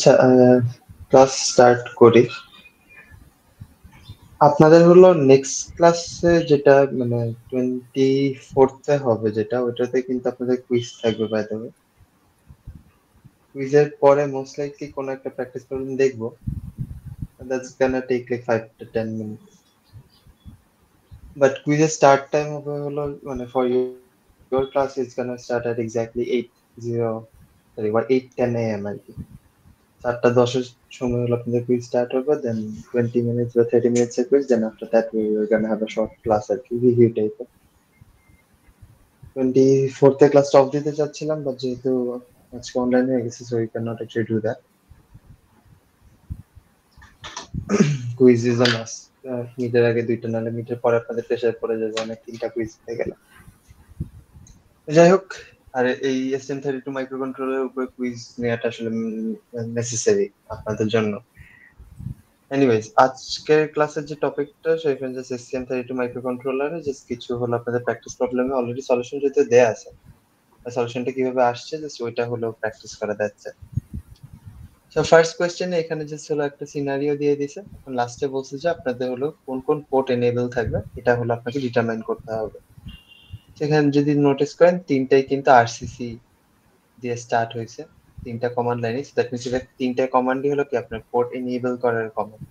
আচ্ছা, class start করি। আপনাদের হলো নেক্সট ক্লাসে যেটা মানে 24th হবে, যেটা ওইটাতে কিন্তু আপনাদের কুইজ থাকবে। বাই দ্য ওয়ে, কুইজের পরে মোস্ট লাইকলি কোনো একটা প্র্যাকটিস প্রবলেম দেখবো। That's gonna take like 5 to 10 minutes, but কুইজের স্টার্ট টাইম হবে হলো মানে for your class is gonna start at exactly 8:10 AM আর কি। 7:10-এর সময় হলো আপনাদের কুইজ স্টার্ট হবে, দেন 20 minutes বা 30 minutes এর quiz, then after that we are gonna have a short class আর কি, রিভিউ টাইপের। 24th ক্লাসটা অফ দিতে চাচ্ছিলাম, বাট যেহেতু আজকে অনলাইন হয়ে গেছে, so we can not actually do that. Quiz is a must. মিডের আগে দুইটা, নাহলে মিডের পরে আপনাদের প্রেশার পড়ে যাবে, অনেক 3টা কুইজ হয়ে গেল। যাই হোক, আর এই STM32 মাইক্রো কন্ট্রোলারের উপরে কুইজ নেওয়াটা আসলে নেসেসারি আপনাদের জন্য। এনিওয়েজ, আজকের ক্লাসের যে টপিকটা সেখানে যে STM32 মাইক্রো কন্ট্রোলারে জাস্ট কিছু হলো আপনাদের প্র্যাকটিস প্রবলেমে অলরেডি সলিউশন যেহেতু দেয়া আছে, সলিউশনটা কিভাবে আসছে জাস্ট ওইটা হলো প্র্যাকটিস করা যাচ্ছে। সো ফার্স্ট কোয়েশ্চেনে এখানে জাস্ট হলো একটা সিনারিও দিয়ে দিছে, এখন লাস্টে বলছে যে আপনাদের হলো কোন কোন পোর্ট এনেবল থাকবে, এটা হলো আপনাকে ডিটারমাইন করতে হবে। সেখানে যদি নোটিস করেন তিনটাই কিন্তু আরসিসি দিয়ে স্টার্ট হয়েছে, তিনটা কমান্ড লাইনে। দ্যাট মিনস এটা তিনটা কমান্ডই হলো কি আপনার পোর্ট এনেবল করার কমান্ড।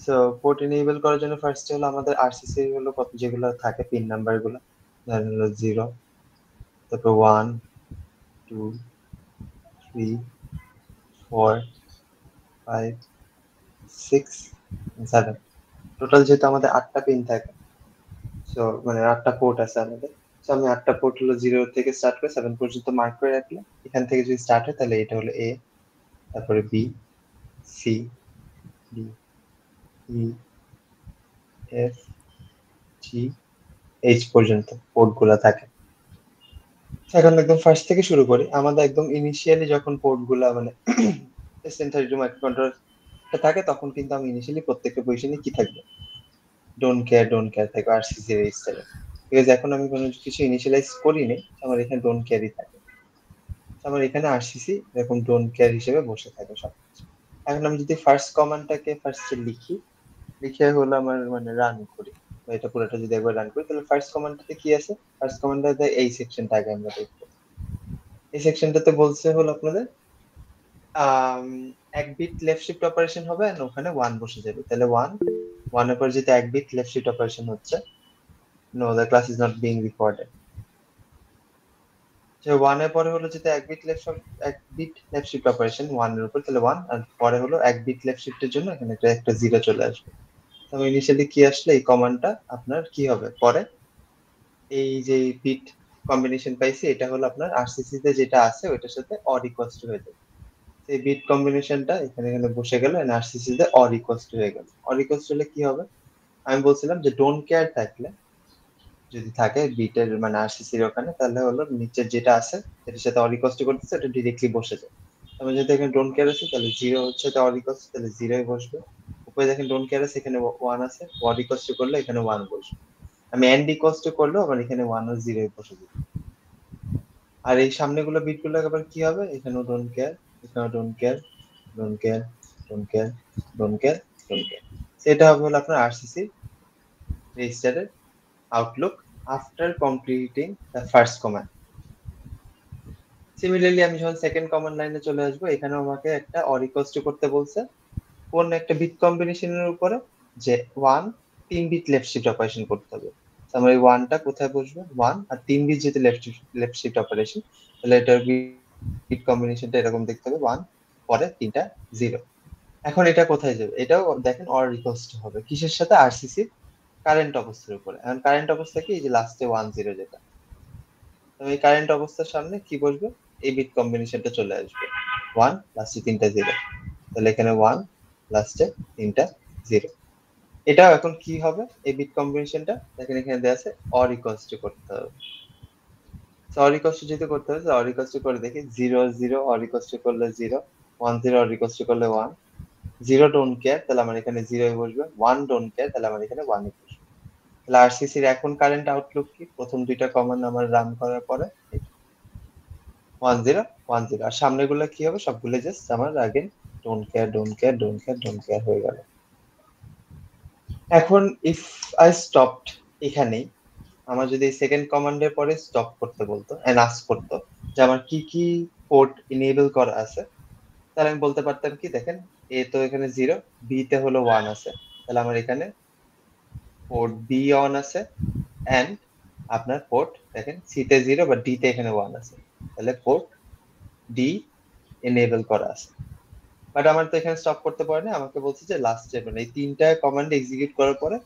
সো পোর্ট এনেবল করার জন্য ফার্স্ট হলো আমাদের আরসিসি হলো কত যেগুলো থাকে পিন নাম্বার গুলো, ধরেন হলো 0, তারপর 1, 2, 3, 4, 5, 6, 7। টোটাল যেহেতু আমাদের 8টা পিন থাকে, সো মানে 8টা পোর্ট আছে আমাদের। সো আমি 8টা পোর্ট হলো 0 থেকে স্টার্ট করে 7 পর্যন্ত মার্ক করে রাখলে এখান থেকে যদি স্টার্ট হয় তাহলে এটা হলো এ, তারপরে বি, সি, ডি, ই, এফ, জি, এইচ পর্যন্ত পোর্ট গুলা থাকে। এখন একদম ফার্স্ট থেকে শুরু করি। আমাদের একদম ইনিশিয়ালি যখন পোর্ট গুলা মানে STM32 মাইক্রোকন্ট্রোলার থাকে, তখন কিন্তু আমি ইনিশিয়ালি প্রত্যেকটা পজিশনে কি থাকবে, ডোন্ট কেয়ার থাকবে আরসিসি রেজিস্টারে। ঠিক আছে, এখন আমি কোনো কিছু ইনিশিয়ালাইজ করিনি, আমার এখানে ডোন্ট কেয়ারই থাকে। আমার এখানে আরসিসি এরকম ডোন্ট কেয়ার হিসেবে বসে থাকে সবকিছু। এখন আমি যদি ফার্স্ট কমান্ডটাকে ফার্স্টে লিখি, লিখে হলো আমার মানে রান করি, এটা পুরোটা যদি একবার রান করি, তাহলে ফার্স্ট কমান্ডটাতে কি আছে, ফার্স্ট কমান্ডটাতে এই সেকশনটা আগে আমরা দেখবো। এই সেকশনটাতে বলছে হলো আপনাদের এক বিট লেফট শিফট অপারেশন হবে, আর ওখানে 1 বসে যাবে। তাহলে 1 এর পর যেটা এক বিট লেফট শিফট অপারেশন হচ্ছে, know the class is not being recorded. যে 1 এর পরে হলো যেটা এক বিট লেফট শিফট অপারেশন 1 এর উপর, তাহলে 1, আর পরে হলো এক বিট লেফট শিফটের জন্য এখানে একটা 0 চলে আসবে। তো ইনিশিয়ালি কি আসলে এই কমান্ডটা আপনার কি হবে পরে, এই যে বিট কম্বিনেশন পাইছি এটা হলো আপনার আরসিসি তে যেটা আছে ওইটার সাথে অর ইকুয়ালস টু হয়ে যাবে। এই বিট কম্বিনেশনটা এখানে এখানে বসে গেল, এন্ড আরসিসি তে অর ইকুয়ালস টু হয়ে গেল। অর ইকুয়ালস টু হলে কি হবে, আমি বলছিলাম যে ডোন্ট কেয়ার থাকলে, যদি থাকে বিটের মানে আরসিসি এর ওখানে, তাহলে হলো নিচের যেটা আছে সেটার সাথে অর ইকুয়ালস টু করতেছে এটা ডিরেক্টলি বসে যায়। তাহলে যদি এখানে ডোন্ট কেয়ার আছে তাহলে 0 হচ্ছে এটা অর ইকুয়ালস, তাহলে 0ই বসবে। উপরে দেখেন ডোন্ট কেয়ার আছে, এখানে 1 আছে, অর ইকুয়ালস টু করলে এখানে 1 বসবে। আমি এন্ড ইকুয়ালস টু করলেও আবার এখানে 1 আর 0 বসে যাবে। আর এই সামনেগুলো বিটগুলো আবার কি হবে, এখানেও ডোন্ট কেয়ার, এখানেও don't care, don't care, don't care, don't care, don't care. সেটা হবে হলো আপনার আরসিসি রেজিস্টারের Outlook after completing the first command. Similarly আমি যখন সেকেন্ড কমান্ড লাইনে চলে আসবো, এখানে আমাকে একটা অর ইকুয়ালস টু করতে বলছে কোন একটা বিট কম্বিনেশনের উপরে, যে 1 3 বিট লেফট শিফট অপারেশন করতে হবে। আমার এই 1টা কোথায় বসবে, 1 আর 3 বিট যেতে লেফট শিফট অপারেশন, তাহলে এটার বিট কম্বিনেশনটা এরকম দেখতে হবে, 1 পরে 3টা 0। এখন এটা কোথায় যাবে, এটাও দেখেন অর ইকুয়ালস টু হবে কিসের সাথে, আরসিসি কারেন্ট অবস্থার উপরে। এখন কারেন্ট অবস্থা কি, এই যে লাস্টে 1 0 যেটা, তো এই কারেন্ট অবস্থার সামনে কি বসবে, এই বিট কম্বিনেশনটা চলে আসবে, 1 লাস্টে 3টা 0। তাহলে এখানে 1 লাস্টে 3টা 0। এটা এখন কি হবে, এই বিট কম্বিনেশনটা দেখেন এখানে দেয়া আছে অর ইকুয়ালস টু করতে হবে। অর ইকুয়ালস টু যেহেতু করতে হবে, অর ইকুয়ালস টু করে দেখি, 0 0 অর ইকুয়ালস টু করলে 0, 1 0 অর ইকুয়ালস টু করলে 1, 0 ডোন্ট কেয়ার তাহলে আমার এখানে 0 বসবে, 1 ডোন্ট কেয়ার তাহলে আমার এখানে 1 বসবে। তাহলে আরসিসির এখন কারেন্ট আউটলুক কি, প্রথম দুইটা কমান্ড আমার রান করার পরে 1 0 10 আর সামনেগুলো কি হবে সবগুলো জাস্ট আমার আগে ডোন্ট কেয়ার হয়ে গেল। এখন ইফ আই স্টপড এখানেই, আমার যদি সেকেন্ড কমান্ডের পরে স্টপ করতে বলতো এন্ড আস্ক করতো যে আমার কি কি পোর্ট ইনেবল করা আছে, তাহলে আমি বলতে পারতাম কি দেখেন এ তো এখানে 0, বি তে হলো 1 আছে, তাহলে আমার এখানে পোর্ট বি অন আছে এন্ড আপনার পোর্ট দেখেন সি তে 0 বা ডি তে এখানে 1 আছে, তাহলে পোর্ট ডি এনেবল করা আছে। বাট আমার তো এখানে স্টপ করতে পারে না, আমাকে বলছে যে লাস্ট স্টেপ মানে এই তিনটা কমান্ড এক্সিকিউট করার পরে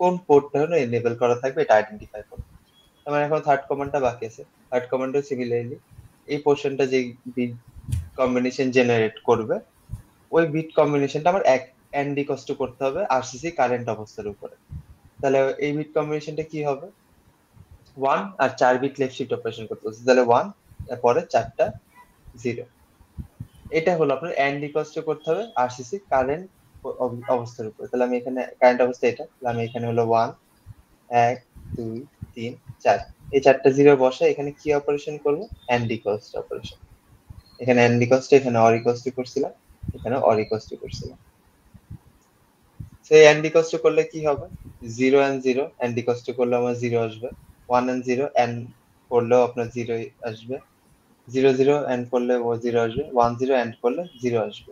কোন পোর্টটা হলো এনেবল করা থাকবে এটা আইডেন্টিফাই করতে। আমার এখন থার্ড কমান্ডটা বাকি আছে। থার্ড কমান্ডও সিমিলারলি এই পোর্শনটা যে বিট কম্বিনেশন জেনারেট করবে ওই বিট কম্বিনেশনটা আমার এক এন্ড ইকুয়ালস টু করতে হবে আরসিসি কারেন্ট অবস্থার উপরে। তাহলে এই বিট কম্বিনেশনটা কি হবে 1 আর 4 বিট লেফট শিফট অপারেশন করতে হচ্ছে, তাহলে 1 তারপরে 4টা 0। এটা হলো আপনার এন্ড ইকুয়ালস টু করতে হবে আরসিসি কারেন্ট অবস্থার উপরে। তাহলে আমি এখানে কারেন্ট অবস্থা এটা, তাহলে আমি এখানে হলো 1 1 2 3 4 এই 4টা 0 বসে এখানে কি অপারেশন করব এন্ড ইকুয়ালস টু অপারেশন। এখানে এন্ড ইকুয়ালস টু এখানে অর ইকুয়ালস টু করছিলাম, এখানে অর ইকুয়ালস টু করছিলাম। সেই এন্ড ইকুয়ালস টু করলে কি হবে 0 এন্ড 0 এন্ড ইকুয়ালস টু করলে আমার 0 আসবে, 1 এন্ড 0 এন্ড করলেও আপনার 0 আসবে, 0 0 এন্ড করলে ও 0 আসবে, 1 0 এন্ড করলে 0 আসবে।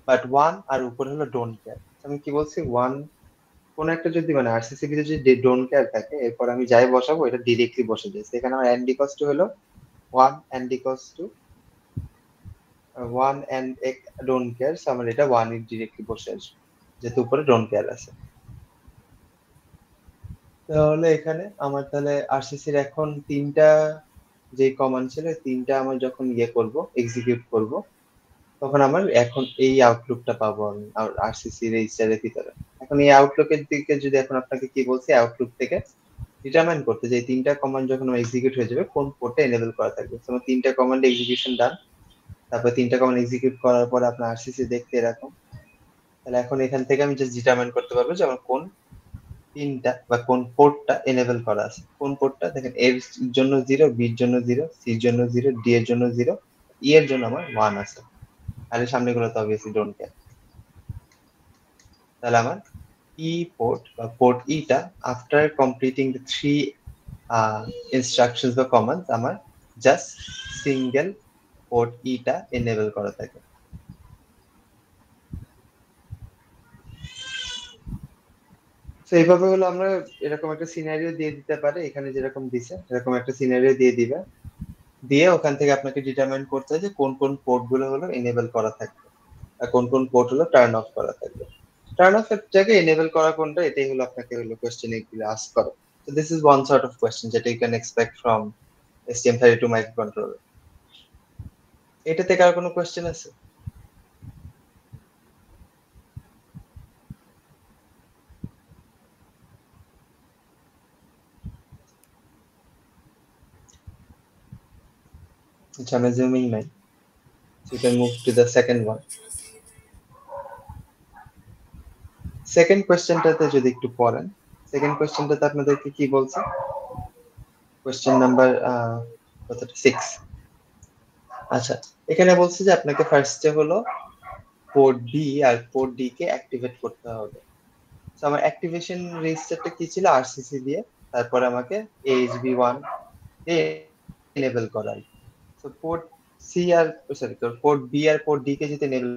বাট 1 আর উপরে হলো ডোন্ট কেয়ার। আমি কি বলছি 1 কোন একটা যদি মানে আরসিসি ভিতরে যদি ডোন্ট কেয়ার থাকে এরপর আমি যাই বসাবো এটা ডিরেক্টলি বসে যায়। এখানে আমার এন্ড ইকুয়ালস টু হলো 1 and equals to 1 and don't care, আমার এটা 1 এ ডিরেক্টলি বসে আসবে যেহেতু উপরে ডোন্ট কেয়ার আছে। তাহলে এখানে আমার তাহলে আরসিসির এখন তিনটা যে কমান্ড ছিল তিনটা আমার যখন ইয়ে করব এক্সিকিউট করব তখন আমার এখন এই আউটলুকটা পাবো আমি আরসিসি রেজিস্টারের ভিতরে। এখন এই আউটলুকের দিকে যদি এখন আপনাকে কি বলছি আউটলুক থেকে ডিটারমাইন করতে যে এই তিনটা কমান্ড যখন এক্সিকিউট হয়ে যাবে কোন পোর্টে এনেবল করা থাকবে। তো আমার তিনটা কমান্ড এক্সিকিউশন ডান, তারপর তিনটা কমান্ড এক্সিকিউট করার পরে আপনার আরসিসি দেখতে এরকম। তাহলে এখন এখান থেকে আমি জাস্ট ডিটারমাইন করতে পারবো যে আমার কোন পিনটা বা কোন পোর্টটা এনেবল করা আছে। কোন পোর্টটা দেখেন এর জন্য 0, বির জন্য 0, সির জন্য 0, ডি এর জন্য 0, ই এর জন্য আমার 1 আছে। আর এর সামনেগুলো তো অবভিয়াসলি ডোন্ট কেয়ার। তাহলে আমার ই পোর্ট বা port eta after completing the three instructions বা কমান্ডস আমার জাস্ট সিঙ্গেল পোর্ট ইটা এনেবল করা থাকে। তো এইভাবে হলো আমরা এরকম একটা সিনারিও দিয়ে দিতে পারে, এখানে যেরকম দিছে এরকম একটা সিনারিও দিয়ে দিবে, দিয়ে ওখান থেকে আপনাকে ডিটারমাইন করতে হয় যে কোন কোন পোর্ট গুলো হলো এনেবল করা থাকবে আর কোন কোন পোর্ট হলো টার্ন অফ করা থাকবে। টার্ন অফ এর জায়গায় এনেবল করা কোনটা এটাই হলো আপনাকে হলো কোশ্চেন এগুলো আস্ক করে। So this is one sort of question that you can expect from STM32 microcontroller. এটা থেকে আর কোনো কোশ্চেন আছে? which I'm assuming নাই. So you can move to the second one. Second কোশ্চেনটাতে যদি একটু পড়েন, সেকেন্ড কোশ্চেনটাতে আপনাদেরকে কি বলছে, কোশ্চেন নাম্বার কতটা 6। আচ্ছা, এখানে বলছে যে আপনাকে ফার্স্টে হলো পোর্ট বি আর পোর্ট ডি কে অ্যাক্টিভেট করতে হবে। তো আমার অ্যাক্টিভেশন রেজিস্টারটা কি ছিল আরসিসি দিয়ে, তারপরে আমাকে AHB1 এ এনেবল করাই। তো পোর্ট সি আর সরি পোর্ট বি আর পোর্ট ডি কে যদি এনেবল,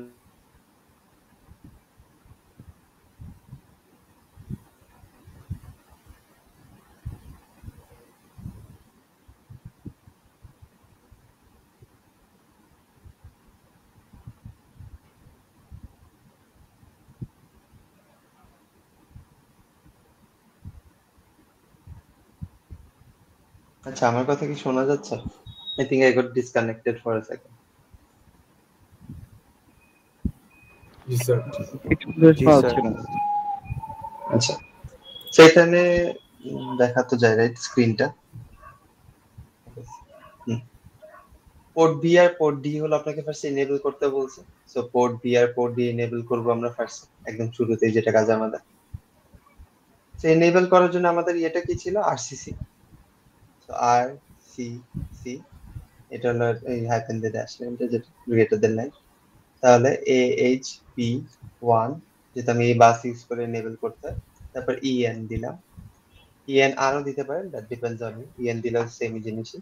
আচ্ছা আমার কথা কি শোনা যাচ্ছে? I think I got disconnected for a second. G sir. G sir. আচ্ছা, সেখানে দেখা তো যায় রাইট স্ক্রিনটা। পোর্ট বি আর পোর্ট ডি হলো আপনাকে ফার্স্ট এনেবল করতে বলছে। সো পোর্ট বি আর পোর্ট ডি এনেবল করব আমরা ফার্স্ট একদম শুরুতেই যেটা কাজ আমাদের। সো এনেবল করার জন্য আমাদের এটা কি ছিল আরসিসি। সো আর সি সি এটা হলো এই হাইফেন দিয়ে আসলে এটা যেটা গ্রেটার দেন লাইন, তাহলে AHP1 যেটা আমি এই বাস ইউজ করে এনেবল করতে হয়, তারপর EN দিলাম, EN আরো দিতে পারেন, that depends on you, EN দিলেও সেম জিনিসই।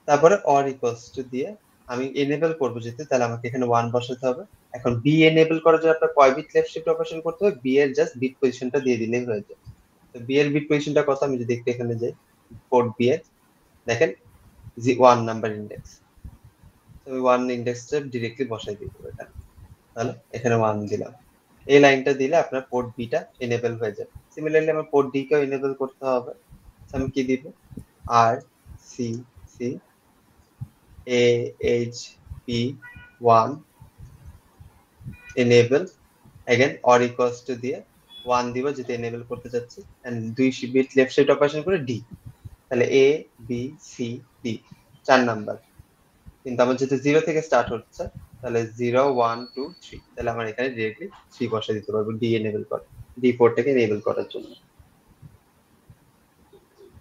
তারপরে অর ইকুয়ালস টু দিয়ে আমি এনেবল করবো যেতে, তাহলে আমাকে এখানে 1 বসাতে হবে। এখন বি এনেবল করার জন্য আপনার কয় বিট লেফট শিফট অপারেশন করতে হবে, বি এর জাস্ট বিট পজিশনটা দিয়ে দিলেই হয়ে যায়। তো বি এর বিট পজিশনটা কত, আমি যদি একটু এখানে যাই পোর্ট বি এর, দেখেন 1 নাম্বার ইন্ডেক্স, আমি 1 ইন্ডেক্সটা ডিরেক্টলি বসাই দিব এখানে, তাহলে এখানে 1 দিলাম। এই লাইনটা দিলে আপনার পোর্ট বিটা এনেবল হয়ে যাবে। সিমিলারলি আমার পোর্ট ডি কেও এনেবল করতে হবে, আমি কি দিব, R C C AHP1 enable, again or equals to দিয়ে 1 দিব যেটা enable করতে যাচ্ছি, and 2 bit left shift operation করে D, তাহলে A B C D 4 number. কিন্তু আমার যেটা 0 থেকে স্টার্ট হচ্ছে, তাহলে 0 1 2 3, তাহলে আমার এখানে ডিরেক্টলি 3 বসে দিতে পারবো D enable করে, D পোর্টটাকে enable করার জন্য।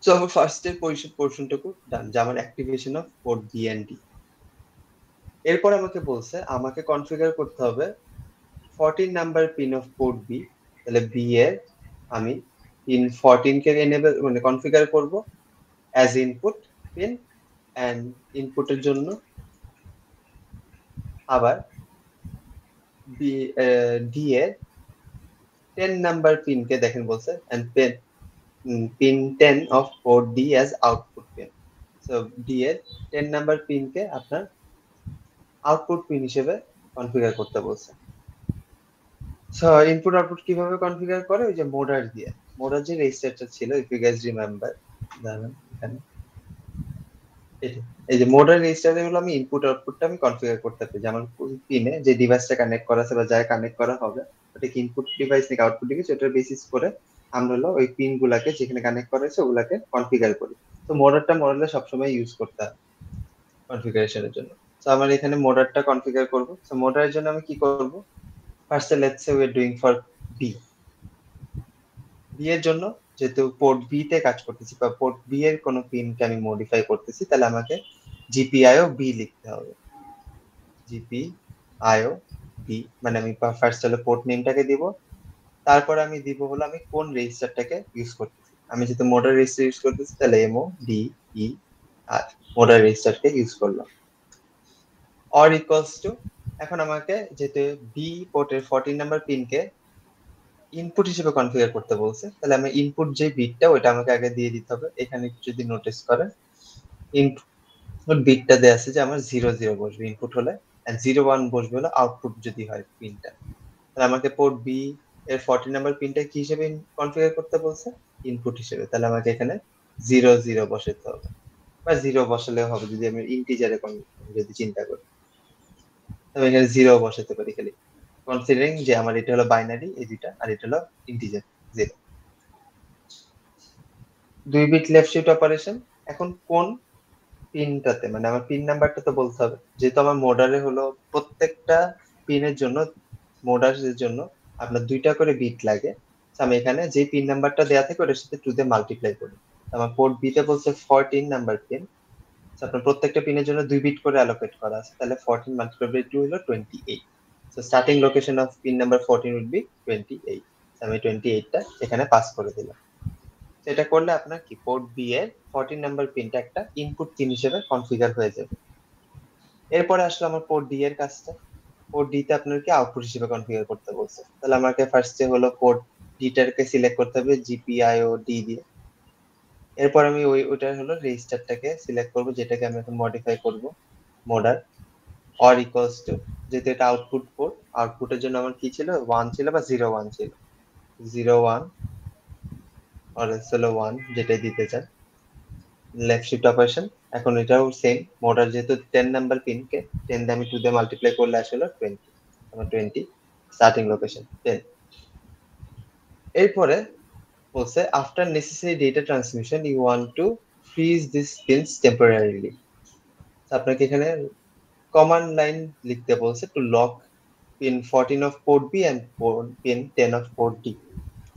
সো আমার ফার্স্ট এর পোরশনটুকু ডান, যা আমার activation of port B and D। এরপর আমাকে বলছে আমাকে কনফিগার করতে হবে 14 number pin of port b, তাহলে বি এর আমি পিন 14 কে এনেবল মানে কনফিগার করব অ্যাজ ইনপুট পিন, এন্ড ইনপুটের জন্য আবার বি ডি এর 10 নাম্বার পিন কে দেখেন বলছে, and pin 10 of port d as output pin. So d এর 10 নাম্বার পিন কে আপনার আউটপুট পিন হিসেবে কনফিগার করতে বলছে। সো ইনপুট আউটপুট কিভাবে কনফিগার করে, ওই যে মোডার দিয়ে, মোডার যে রেজিস্টারটা ছিল ইফ ইউ গাইস রিমেম্বার, জানেন এখানে এই যে মোডার রেজিস্টারে হলো আমি ইনপুট আউটপুটটা আমি কনফিগার করতে পারি, যেমন পিনে যে ডিভাইসটা কানেক্ট করা আছে বা যা কানেক্ট করা হবে ওটা কি ইনপুট ডিভাইস নাকি আউটপুট ডিভাইস, ওটার বেসিস করে আমরা হলো ওই পিন গুলাকে যেখানে কানেক্ট করা আছে ওগুলাকে কনফিগার করি। তো মোডারটা মোডারটা সবসময় ইউজ করতে হয় কনফিগারেশনের জন্য। তো আমার এখানে মোডারটা কনফিগার করব। তো মোডারের জন্য আমি কি করব, ফার্স্টে let's say we are doing for b. B এর জন্য যেহেতু পোর্ট বি তে কাজ করতেছি বা পোর্ট বি এর কোনো পিনকে আমি মডিফাই করতেছি, তাহলে আমাকে জিপিআইও বি লিখতে হবে। জিপিআইও বি মানে আমি ফার্স্ট হলো পোর্ট নেমটাকে দিব, তারপর আমি দিব হলো আমি কোন রেজিস্টারটাকে ইউজ করতেছি। আমি যেহেতু মোডার রেজিস্টার ইউজ করতেছি, তাহলে এমও ডি ই আর মোডার রেজিস্টারকে ইউজ করলাম। অর ইকুয়ালস টু, এখন আমাকে যেহেতু বি পোর্টের 14 নাম্বার পিনকে ইনপুট হিসেবে কনফিগার করতে বলছে, তাহলে আমি ইনপুট যে বিটটা ওটা আমাকে আগে দিয়ে দিতে হবে। এখানে যদি নোটিস করেন ইনপুট বিটটা দেয়া আছে যে আমার 0 0 বসবে ইনপুট হলে, এন্ড 0 1 বসবে হলো আউটপুট যদি হয় পিনটা। তাহলে আমাকে পোর্ট বি এর 14 নাম্বার পিনটা কি হিসেবে কনফিগার করতে বলছে, ইনপুট হিসেবে, তাহলে আমাকে এখানে 0 0 বসাতে হবে, বা 0 বসালেও হবে যদি আমি ইন্টিজারে যদি চিন্তা করি, তবে এখানে 0 বসাতে পারি খালি, কনসিডারিং যে আমার এটা হলো বাইনারি এই দুইটা, আর এটা হলো integer 0। 2 bit left shift operation, এখন কোন পিনটাতে মানে আমার পিন নাম্বারটা তো বলতে হবে, যেহেতু আমার মোডারে হলো প্রত্যেকটা পিনের জন্য, মোডারের জন্য আপনার 2টা করে বিট লাগে। আমি এখানে যে পিন নাম্বারটা দেয়া থাকে ওটার সাথে 2 দিয়ে মাল্টিপ্লাই করি। আমার পোর্ট বি তে বলছে 14 নাম্বার পিন, আপনার প্রত্যেকটা পিনের জন্য 2 বিট করে অ্যালোকেট করা আছে, তাহলে 14 মাল্টিপ্লাই বাই 2 হলো 28। So starting location of pin number 14 will be 28। আমি 28টা এখানে পাস করে দিলাম। এটা করলে আপনার কি পোর্ট বি এর 14 নাম্বার পিনটা একটা ইনপুট পিন হিসেবে কনফিগার হয়ে যাবে। এরপরে আসলে আমার পোর্ট ডি এর কাজটা, পোর্ট ডি তে আপনার কি আউটপুট হিসেবে কনফিগার করতে বলছে, তাহলে আমাকে ফার্স্টে হলো পোর্ট ডিটাকে সিলেক্ট করতে হবে জিপিআইও ডি দিয়ে। এরপর আমি ওইটার হলো রেজিস্টারটাকে সিলেক্ট করব যেটাকে আমি এখন মডিফাই করব মোডার, অর ইকুয়ালস টু, যেহেতু এটা আউটপুট পোর্ট, আউটপুটের জন্য আমার কি ছিল 1 ছিল বা 0 1 ছিল, 0 1 অর হলো 1 যেটাই দিতে চান, লেফট শিফট অপারেশন। এখন এটাও সেম, মোডার যেহেতু 10 নাম্বার পিন কে 10 দিয়ে আমি 2 দিয়ে মাল্টিপ্লাই করলে আসলে 20, আমার 20 স্টার্টিং লোকেশন 10। এরপরে বলছে after necessary data transmission you want to freeze this pins temporarily. আপনাকে এখানে কমান্ড লাইন লিখতে বলছে to lock pin 14 of port b and pin 10 of port d.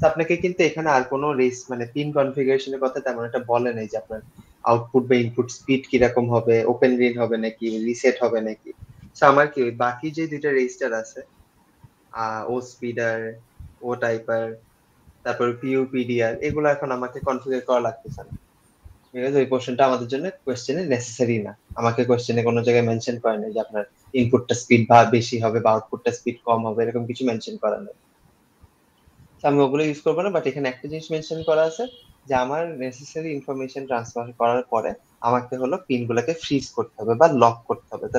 আপনাকে কিন্তু এখানে আর কোনো রেস মানে পিন কনফিগারেশনের কথা তেমন একটা বলে নাই যে আপনার আউটপুট বা ইনপুট স্পিড কিরকম হবে, ওপেন রিড হবে নাকি, রিসেট হবে নাকি। তো আমার কি ওই বাকি যে দুইটা রেজিস্টার আছে, ও স্পিডার, ও টাইপার, তারপর পিইউপিডিআর, এগুলো এখন আমাকে কনফিগার করা লাগতেছে না। ঠিক আছে, ওই পোর্শনটা আমাদের জন্য কোশ্চেনে নেসেসারি না। আমাকে কোশ্চেনে কোনো জায়গায় মেনশন করে না যে আপনার ইনপুটটা স্পিড বা বেশি হবে বা আউটপুটটা স্পিড কম হবে, এরকম কিছু মেনশন করা নেই। আমি ওগুলো ইউজ করবো না, বাট এখানে একটা জিনিস মেনশন করা আছে যে আমার নেসেসারি ইনফরমেশন ট্রান্সফার করার পরে আমাকে হলো পিন গুলাকে ফ্রিজ করতে হবে বা লক করতে হবে। তা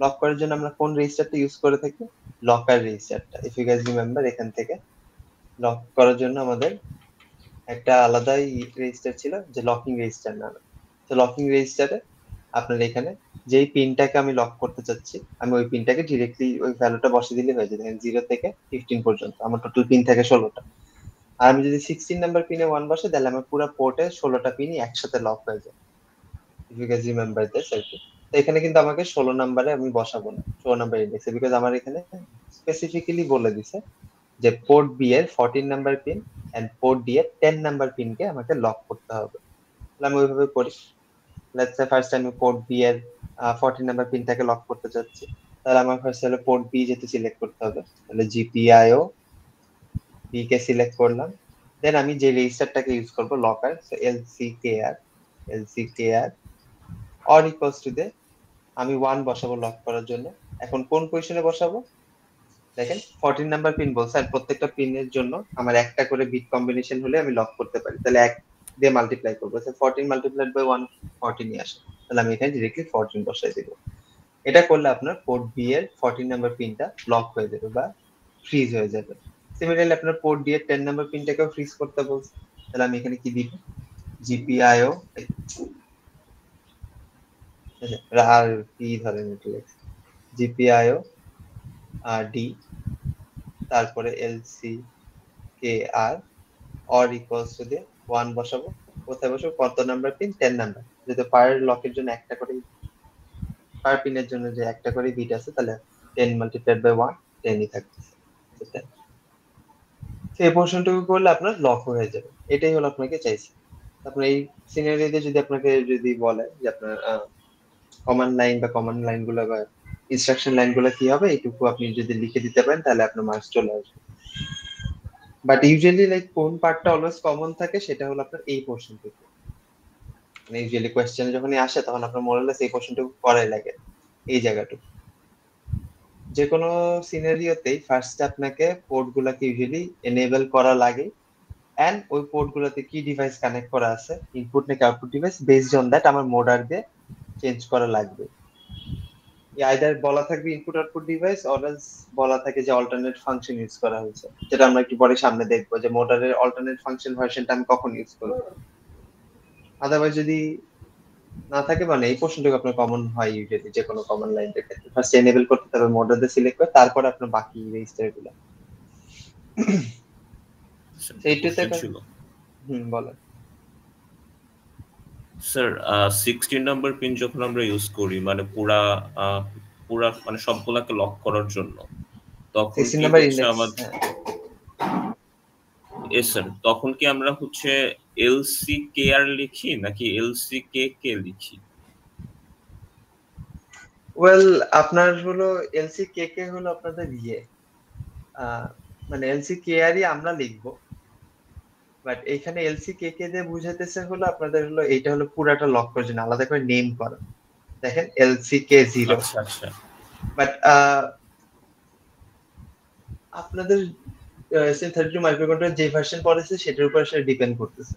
লক করার জন্য আমরা কোন রেজিস্টারটা ইউজ করে থাকি? লকার রেজিস্টারটা। ইফ ইউ গাইস রিমেম্বার, এখান থেকে লক করার জন্য আমাদের একটা আলাদাই রেজিস্টার ছিল যে লকিং রেজিস্টার নামে। তো লকিং রেজিস্টারে আপনার এখানে যেই পিনটাকে আমি লক করতে চাচ্ছি, আমি ওই পিনটাকে ডিরেক্টলি ওই ভ্যালুটা বসে দিলে হয়ে যায়। দেখেন 0 থেকে 15 পর্যন্ত আমার টোটাল পিন থাকে 16টা। আর আমি যদি 16 নাম্বার পিনে 1 বসে, তাহলে আমার পুরো পোর্টে 16টা পিনই একসাথে লক হয়ে যায়। If you guys remember this আর কি। তো এখানে কিন্তু আমাকে 16 নাম্বারে আমি বসাবো না, 16 নাম্বার ইন্ডেক্সে, বিকজ আমার এখানে স্পেসিফিক্যালি বলে দিছে যে পোর্ট বি এর 14 number pin and port d এর 10 নাম্বার পিনকে আমাকে লক করতে হবে। তাহলে আমি ওইভাবে করি। লেটস সে ফার্স্ট আমি পোর্ট বি এর 14 নাম্বার পিনটাকে লক করতে চাচ্ছি। তাহলে আমার ফার্স্ট হলো পোর্ট বি যেহেতু সিলেক্ট করতে হবে, তাহলে জিপিআইও বি কে সিলেক্ট করলাম। দেন আমি যে রেজিস্টারটাকে ইউজ করব locker, so LCKR or equals to দে আমি 1 বসাবো লক করার জন্য। এখন কোন পজিশনে বসাবো? দেখেন 14 নাম্বার পিন বলছে, আর প্রত্যেকটা পিনের জন্য আমার একটা করে বিট কম্বিনেশন হলে আমি লক করতে পারি। তাহলে এক দিয়ে মাল্টিপ্লাই করবো, 14 মাল্টিপ্লাইড বাই 140 নিয়ে আসে। তাহলে আমি এখানে ডিরেক্টলি 14 বসাই দিব। এটা করলে আপনার পোর্ট বি এর 14 নাম্বার পিনটা লক হয়ে যাবে বা ফ্রিজ হয়ে যাবে। সিমিলারলি আপনার পোর্ট ডি এর 10 নাম্বার পিনটাকেও ফ্রিজ করতে বলছে। তাহলে আমি এখানে কি দিব? জিপিআইও আর কি ধরেন জিপিআইও আর ডি, তারপরে এলসি কে আর অর ইকুয়ালস টু দিয়ে 1 বসাবো। কোথায় বসাবো? কত নাম্বার পিন? 10 নাম্বার। যদি পার লকের জন্য একটা করে, পার পিনের জন্য যে একটা করে বিট আছে, তাহলে 10 মাল্টিপ্লাইড বাই 1 10ই থাকতেছে। সেই পোর্শনটুকু করলে আপনার লক হয়ে যাবে। এটাই হলো আপনাকে চাইছে। আপনার এই সিনারিওতে যদি আপনাকে যদি বলে যে আপনার কমান্ড লাইন বা কমান্ড লাইন গুলো বা ইনস্ট্রাকশন লাইন গুলো কি হবে, এইটুকু আপনি যদি লিখে দিতে পারেন, তাহলে আপনার মার্কস চলে আসবে। বাট ইউজুয়ালি লাইক কোন পার্টটা অলওয়েজ কমন থাকে, সেটা হলো আপনার এই পোর্শনটুকু। মানে ইউজুয়ালি কোয়েশ্চেনে যখনই আসে, তখন আপনার মোরালেস এই পোর্শনটুকু করাই লাগে, এই জায়গাটুকু। যে কোনো সিনারিওতেই ফার্স্টে আপনাকে পোর্ট গুলাকে ইউজুয়ালি এনেবল করা লাগে, এন্ড ওই পোর্ট গুলোতে কি ডিভাইস কানেক্ট করা আছে, ইনপুট নাকি output device, based on that আমার মোডার দিয়ে চেঞ্জ করা লাগবে। আইদার বলা থাকবে ইনপুট আউটপুট ডিভাইস, অরাস বলা থাকে যে অল্টারনেট ফাংশন ইউজ করা হয়েছে, যেটা আমরা একটু পরে সামনে দেখবো যে মোডারের অল্টারনেট ফাংশন ভার্সনটা আমি কখন ইউজ করব। আদারওয়াইজ যদি না থাকে, মানে এই প্রশ্নটুকু আপনার কমন হয় ইউজুয়ালি যে কোনো কমন লাইনের ক্ষেত্রে। ফার্স্ট এনেবল করতে হবে, মোডার দিয়ে সিলেক্ট করে, তারপর আপনার বাকি রেজিস্টার গুলো সেইটাতে। কোশ্চেন ছিল বলেন। স্যার 16 নাম্বার পিন যখন আমরা ইউজ করি মানে পুরা পুরা মানে সবগুলাকে লক করার জন্য, তখন 16 কি নাম্বার হচ্ছে ইন্ডেক্স। আমাদের স্যার তখন কি আমরা হচ্ছে এলসি কে আর লিখি নাকি এলসি কে কে লিখি? ওয়েল, আপনার হলো এলসি কে কে হলো আপনাদের মানে এলসি কে আরই আমরা লিখবো, বাট এখানে এলসি কে কে দিয়ে বুঝাতেছে হলো আপনাদের হলো এইটা হলো পুরাটা লক করার জন্য আলাদা করে নেম করা। দেখেন এলসি কে 0, আচ্ছা আচ্ছা বাট আপনাদের SN32 মাইক্রোকন্ট্রোলার যে ভার্সন পড়েছে সেটার উপর সেটা ডিপেন্ড করতেছে।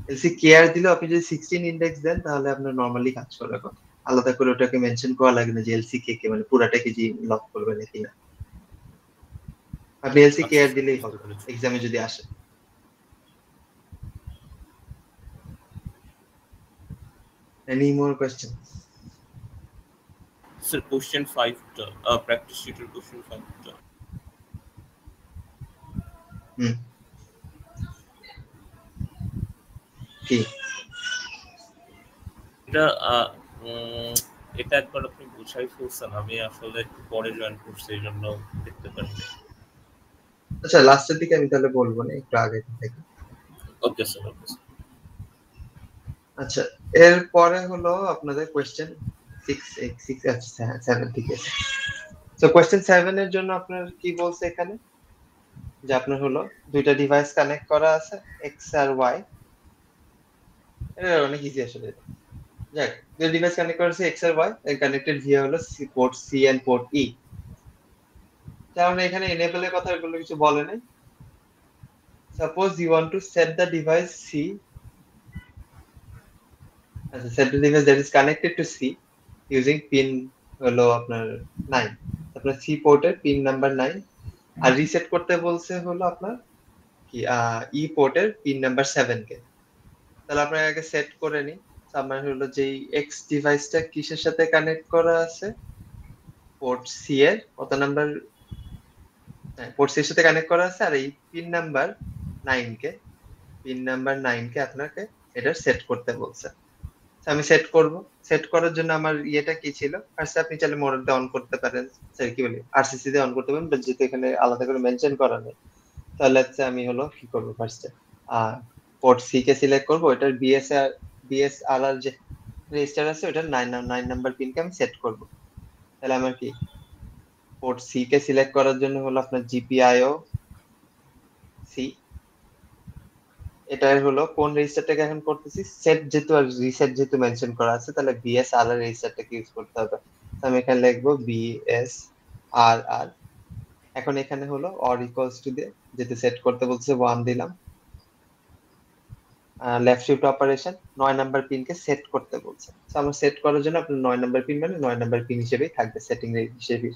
এলসি কে আর দিলে আপনি যদি 16 ইন্ডেক্স দেন, তাহলে আপনার নরমালি কাজ করার কথা। আলাদা করে ওটাকে মেনশন করা লাগে না যে এলসি কে কে মানে পুরাটাকে জি লক করবে নাকি না। আপনি এলসি কে আচ্ছা আর স্যার, দিলেই বুঝতে হবে পেরেছি। এক্সামে যদি আসে। Any more question? Sir question 5টা প্র্যাকটিস শিটের কোশ্চেন 5টা কি এটা এটা একবার আপনি বুঝাই ফেলছেন, আমি আসলে একটু পরে জয়েন করছি এই জন্য দেখতে পারিনি। আচ্ছা, লাস্টের দিকে আমি তাহলে বলবো না, একটু আগে থেকে। Okay sir, okay sir. আচ্ছা, এরপরে হলো আপনাদের কোয়েশ্চেন 6 আচ্ছা 7 ঠিক আছে। তো কোয়েশ্চেন 7 এর জন্য আপনার কি বলছে এখানে, যে আপনার হলো দুইটা ডিভাইস কানেক্ট করা আছে এক্স আর ওয়াই। এটা অনেক ইজি আসলে। যাক, দুই ডিভাইস কানেক্ট করা আছে এক্স আর ওয়াই, এর কানেক্টেড ভিয়া হলো port C and port E. কারণ এখানে এনেবল এর কথা এগুলো কিছু বলে নাই। Suppose you want to set the device C, আচ্ছা set the device that is connected to C using pin হলো আপনার 9, আপনার সি পোর্টের পিন নাম্বার 9। আর রিসেট করতে বলছে হলো আপনার কি ই পোর্টের পিন নাম্বার 7 কে। তাহলে আপনার আগে সেট করে নি। আমার হলো যেই এক্স ডিভাইসটা কিসের সাথে কানেক্ট করা আছে, পোর্ট সি এর কত নাম্বার, পোর্ট সি এর সাথে কানেক্ট করা আছে। আর এই পিন নাম্বার 9 কে আপনাকে এটা সেট করতে বলছে। আমি সেট করব। সেট করার জন্য আমার ইয়েটা কি ছিল, ফার্স্ট আপনি চাইলে মোডটা অন করতে পারেন, স্যার কি বলি আরসিসি দিয়ে অন করতে পারেন, বাট যেহেতু এখানে আলাদা করে মেনশন করা নেই, তাহলে হচ্ছে আমি হলো কি করব, ফার্স্টে পোর্ট সি কে সিলেক্ট করব, এটার বিএসআরআর যে রেজিস্টার আছে ওটার 9 নাম্বার পিনকে আমি সেট করব। তাহলে আমার কি পোর্ট সি কে সিলেক্ট করার জন্য হলো আপনার জিপিআইও সি, এটা হলো কোন রেজিস্টারটাকে এখন করতেছি সেট, যেহেতু আর রিসেট যেহেতু মেনশন করা আছে, তাহলে বিএসআরআর রেজিস্টারটাকে ইউজ করতে হবে। তো আমি এখানে লিখবো বিএসআরআর। এখন এখানে হলো অর ইকুয়ালস টু দিয়ে, যেহেতু সেট করতে বলছে 1 দিলাম। লেফট শিফট অপারেশন 9 নাম্বার পিনকে সেট করতে বলছে। তো আমরা সেট করার জন্য আপনার 9 নাম্বার পিন মানে 9 নাম্বার পিন হিসেবেই থাকবে, সেটিং হিসেবে,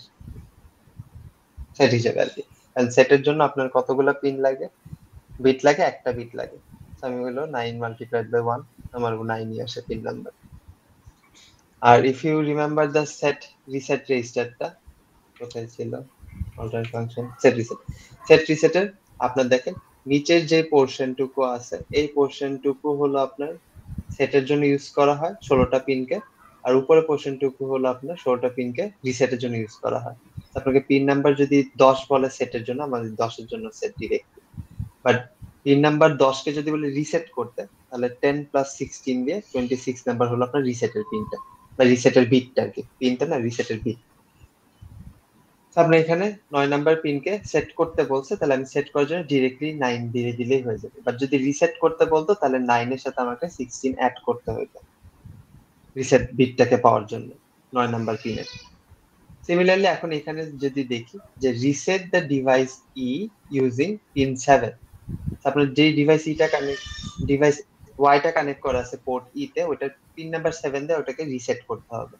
সেট হিসেবে আর কি। কারণ সেটের জন্য আপনার কতগুলো পিন লাগে, বিট লাগে, একটা বিট লাগে। তো আমি হলো 9 মাল্টিপ্লাইড বাই 1, আমার 9 ই আসে পিন নাম্বার। আর if you remember the set reset রেজিস্টারটা কোথায় ছিল, অল্টারনেট ফাংশন সেট রিসেটের আপনার দেখেন নিচের যে পোর্শনটুকু আছে, এই পোর্শনটুকু হলো আপনার সেটের জন্য ইউজ করা হয় 16টা পিনকে। আর উপরে পোর্শনটুকু হলো আপনার 16টা পিনকে রিসেটের জন্য ইউজ করা হয়। আপনাকে পিন নাম্বার যদি 10 বলে সেটের জন্য, আমাদের 10 এর জন্য set direct. But pin number 10 কে যদি বলে রিসেট করতে, তাহলে 10 প্লাস 16 দিয়ে 26 নাম্বার হলো আপনার রিসেটের পিনটা, বা রিসেটের বিটটা আর কি, পিনটা না রিসেটের বিট। আপনি এখানে 9 নাম্বার পিনকে সেট করতে বলছে, তাহলে আমি সেট করার জন্য ডিরেক্টলি 9 দিয়ে দিলেই হয়ে যাবে। বাট যদি রিসেট করতে বলতো, তাহলে 9 এর সাথে আমাকে 16 অ্যাড করতে হতো রিসেট বিটটাকে পাওয়ার জন্য 9 নাম্বার পিনের। সিমিলারলি এখন এখানে যদি দেখি যে reset the device E using pin 7, আপনার যে ডিভাইস ইটা কানেক্ট, ডিভাইস ওয়াইটা কানেক্ট করা আছে পোর্ট ই তে, ওটার পিন নাম্বার 7 দিয়ে ওটাকে রিসেট করতে হবে।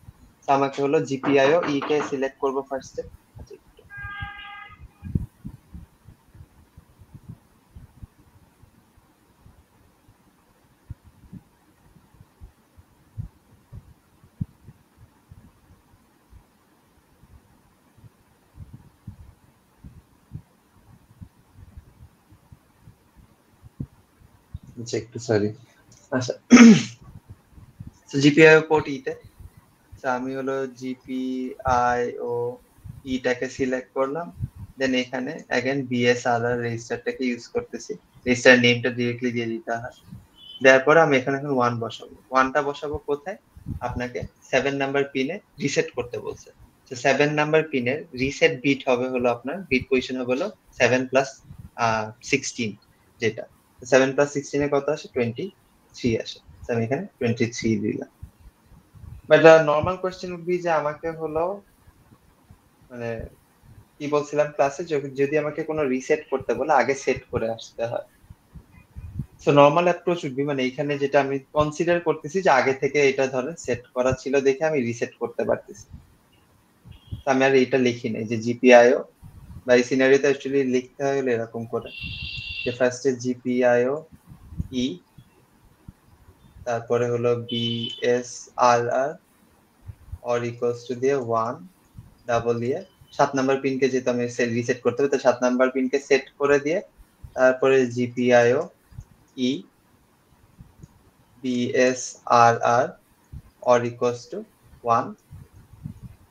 তো আমাকে হলো জিপিআইও ই কে সিলেক্ট করব ফার্স্টে। একটু সরি। আচ্ছা, জিপিআইও পোর্ট ইতে আমি হলো জিপিআইও ইটাকে সিলেক্ট করলাম। দেন এখানে अगेन বিএসআরআর রেজিস্টারটাকে ইউজ করতেছি, রেজিস্টার নেমটা ডিরেক্টলি দিয়ে দিতে হয়। দেওয়ার পরে আমি এখানে এখন 1 বসাবো। 1টা বসাবো কোথায়, আপনাকে 7 নাম্বার পিনে রিসেট করতে বলছে। তো 7 নাম্বার পিনের রিসেট বিট হবে হলো আপনার বিট পজিশন হবে হলো 7 প্লাস 16, যেটা 7 প্লাস 16 এর কত আসে 23 আসে। তো আমি এখানে 23 দিলাম। But normal question would be যে আমাকে হলো মানে কি বলছিলাম ক্লাসে, যদি আমাকে কোনো রিসেট করতে বলে আগে সেট করে আসতে হয়। So normal approach would be, মানে এখানে যেটা আমি কনসিডার করতেছি যে আগে থেকে এটা ধরেন সেট করা ছিল দেখে আমি রিসেট করতে পারতেছি। তো আমি আর এটা লিখি নাই যে জিপিআইও, বা এই সিনারিওতে অ্যাকচুয়ালি লিখতে হলে এরকম করে যে ফার্স্টে জিপিআইও ই, তারপরে হলো বিএসআরআর অর ইকুয়ালস টু দিয়ে 1 ডাবল দিয়ে 7 নাম্বার পিনকে যেহেতু আমি রিসেট করতে হবে, তো 7 নাম্বার পিনকে সেট করে দিয়ে তারপরে GPIO E BSRR or equals to 1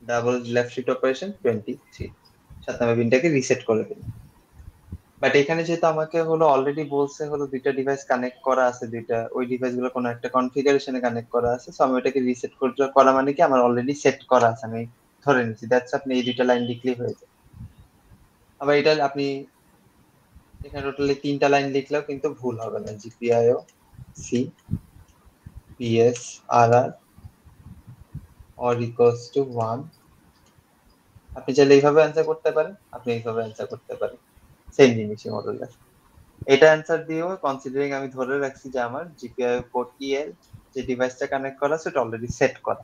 double left shift operation 23, 7 number পিনটাকে রিসেট করে দিলাম। বাট এখানে যেহেতু আমাকে হলো অলরেডি বলছে হলো দুইটা ডিভাইস কানেক্ট করা আছে, দুইটা ওই ডিভাইস গুলো কোনো একটা কনফিগারেশনে কানেক্ট করা আছে, সো আমি ওটাকে রিসেট করা মানে কি আমার অলরেডি সেট করা আছে, আমি ধরে নিচ্ছি। দ্যাটস, আপনি এই দুইটা লাইন লিখলেই হয়ে যায়। আবার এটা আপনি এখানে টোটালি 3টা লাইন লিখলেও কিন্তু ভুল হবে না। জিপিআইও সি পিএস আর আর অর ইকুয়ালস টু 1। আপনি চাইলে এইভাবে অ্যান্সার করতে পারেন, আপনি এইভাবে অ্যান্সার করতে পারেন, সেম জিনিসই মডেল। এটা অ্যান্সার দিয়েও কনসিডারিং আমি ধরে রাখছি যে আমার জিপিআই পোর্ট এর যে ডিভাইসটা কানেক্ট করা আছে ওটা অলরেডি সেট করা,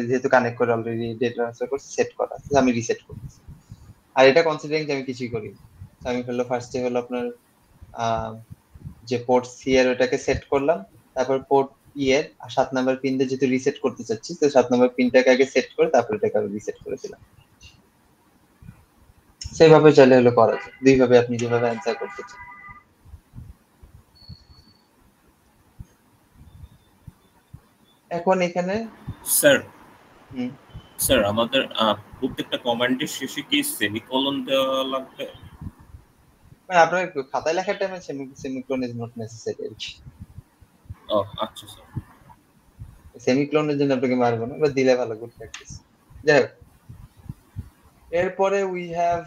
যেহেতু কানেক্ট করে অলরেডি ডেটা ট্রান্সফার করছি, সেট করা আছে, আমি রিসেট করতেছি। আর এটা কনসিডারিং যে আমি কিছুই করি, আমি হলো ফার্স্টে হলো আপনার যে পোর্ট সি এর ওটাকে সেট করলাম, তারপর পোর্ট ই এর 7 নাম্বার পিন দিয়ে যেহেতু রিসেট করতে চাচ্ছি, তো 7 নাম্বার পিনটাকে আগে সেট করে তারপর এটাকে আমি রিসেট করেছিলাম। সেইভাবে চাইলে হলো করা যায়, দুইভাবে আপনি যেভাবে অ্যান্সার করতে চান। এখন এখানে স্যার হুম, স্যার আমাদের প্রত্যেকটা কমান্ডের শেষে কি সেমিকোলন দেওয়া লাগবে? মানে আপনার খাতায় লেখার টাইমে সেমিক্লোন ইজ নট নেসেসারি আর কি। ও আচ্ছা স্যার। সেমিক্লোনের জন্য আপনাকে মারবো না, বা দিলে ভালো, গুড প্র্যাকটিস। যাই হোক, এরপরে we have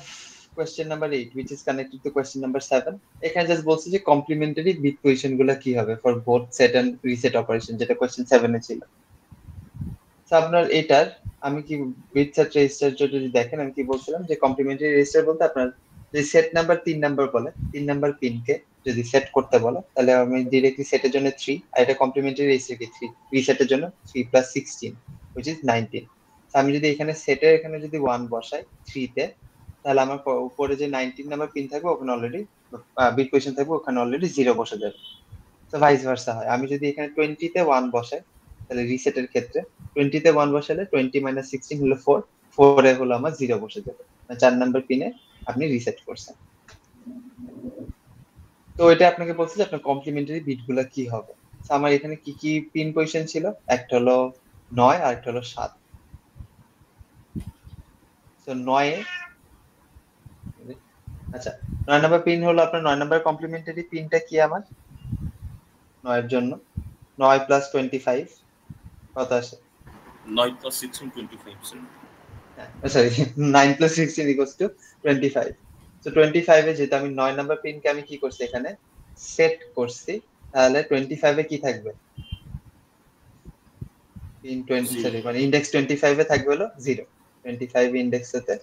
question number 8 which is connected to question number 7। এখানে জাস্ট বলছে যে কমপ্লিমেন্টারি বিট পজিশন গুলো কি হবে for both set and reset operation, যেটা কোয়েশ্চেন 7 এ ছিল। তো আপনার এটার আমি কি বিট সেট রেজিস্টার যদি দেখেন, আমি কি বলছিলাম যে কমপ্লিমেন্টারি রেজিস্টার বলতে আপনার যে সেট নাম্বার 3 নাম্বার বলে, 3 নাম্বার পিনকে যদি সেট করতে বলে তাহলে আমি ডিরেক্টলি সেটের জন্য 3, আর এটা কমপ্লিমেন্টারি রেজিস্টার কি 3, রিসেটের জন্য 3 প্লাস 16 which is 19। আমি যদি এখানে সেটের এখানে যদি 1 বসাই 3 তে, তাহলে আমার উপরে যে 19 নাম্বার পিন থাকবে ওখানে অলরেডি বিট পজিশন থাকবে, ওখানে অলরেডি 0 বসে যাবে। তো ভাইস ভার্সা হয়, আমি যদি এখানে 20 তে 1 বসাই তাহলে রিসেটের ক্ষেত্রে 20 তে 1 বসালে 20 মাইনাস 16 হলো 4, 4 এ হলো আমার 0 বসে যাবে, 4 নাম্বার পিনে আপনি রিসেট করছেন। তো এটা আপনাকে বলছে যে আপনার কমপ্লিমেন্টারি বিট গুলা কি হবে। তো আমার এখানে কি কি পিন পজিশন ছিল, একটা হলো 9 আর একটা হলো 7। তো 9 এ আচ্ছা 9 নাম্বার পিন হলো আপনার 9 নাম্বার কমপ্লিমেন্টারি পিনটা কি আমার 9 এর জন্য 9 প্লাস 25 কত আসে? 9 + 16 25 sir. Sorry 9 plus 16 equals to 25। তো 25 এ যেটা আমি 9 নাম্বার পিনকে আমি কি করছি এখানে সেট করছি, তাহলে 25 এ কি থাকবে? পিন 20 জি সরি মানে ইনডেক্স 25 এ থাকবে হলো 0। 25 ইনডেক্সেতে